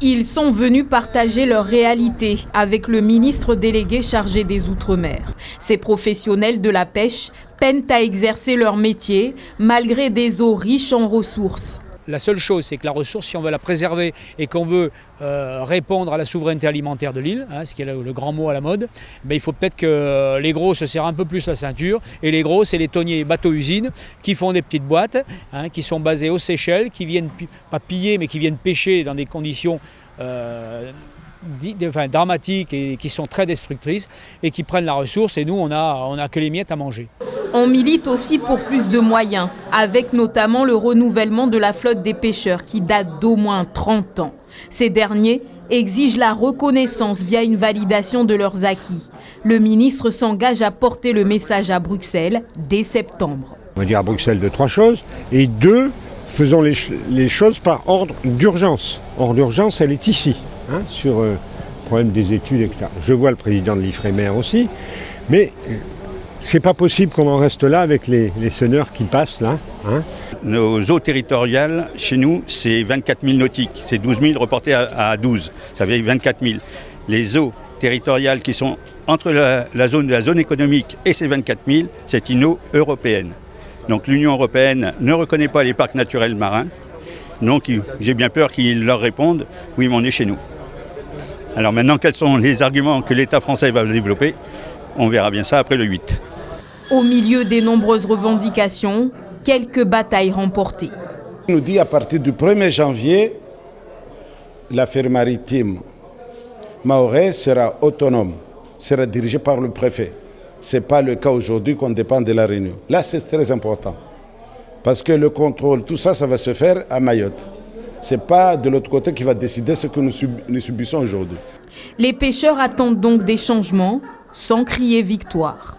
Ils sont venus partager leur réalité avec le ministre délégué chargé des Outre-mer. Ces professionnels de la pêche peinent à exercer leur métier malgré des eaux riches en ressources. La seule chose, c'est que la ressource, si on veut la préserver et qu'on veut répondre à la souveraineté alimentaire de l'île, ce qui est le grand mot à la mode, il faut peut-être que les gros se serrent un peu plus la ceinture. Et les gros, c'est les tonniers bateaux-usines qui font des petites boîtes, qui sont basées aux Seychelles, qui viennent pas piller, mais qui viennent pêcher dans des conditions dramatiques et qui sont très destructrices et qui prennent la ressource. Et nous, on a que les miettes à manger. On milite aussi pour plus de moyens, avec notamment le renouvellement de la flotte des pêcheurs qui date d'au moins 30 ans. Ces derniers exigent la reconnaissance via une validation de leurs acquis. Le ministre s'engage à porter le message à Bruxelles dès septembre. On va dire à Bruxelles 2-3 choses. Et 2, faisons les choses par ordre d'urgence. Ordre d'urgence, elle est ici, sur le problème des études, etc. Je vois le président de l'Ifremer aussi, mais c'est pas possible qu'on en reste là avec les senneurs qui passent là. Nos eaux territoriales, chez nous, c'est 24 000 nautiques. C'est 12 000 reportés à 12. Ça fait 24 000. Les eaux territoriales qui sont entre la zone économique et ces 24 000, c'est une eau européenne. Donc l'Union européenne ne reconnaît pas les parcs naturels marins. Donc j'ai bien peur qu'ils leur répondent « oui, mais on est chez nous ». Alors maintenant, quels sont les arguments que l'État français va développer? On verra bien ça après le 8. Au milieu des nombreuses revendications, quelques batailles remportées. On nous dit à partir du 1er janvier, l'affaire maritime mahorais sera autonome, sera dirigée par le préfet. Ce n'est pas le cas aujourd'hui qu'on dépend de la Réunion. Là, c'est très important. Parce que le contrôle, tout ça, ça va se faire à Mayotte. Ce n'est pas de l'autre côté qui va décider ce que nous subissons aujourd'hui. Les pêcheurs attendent donc des changements sans crier victoire.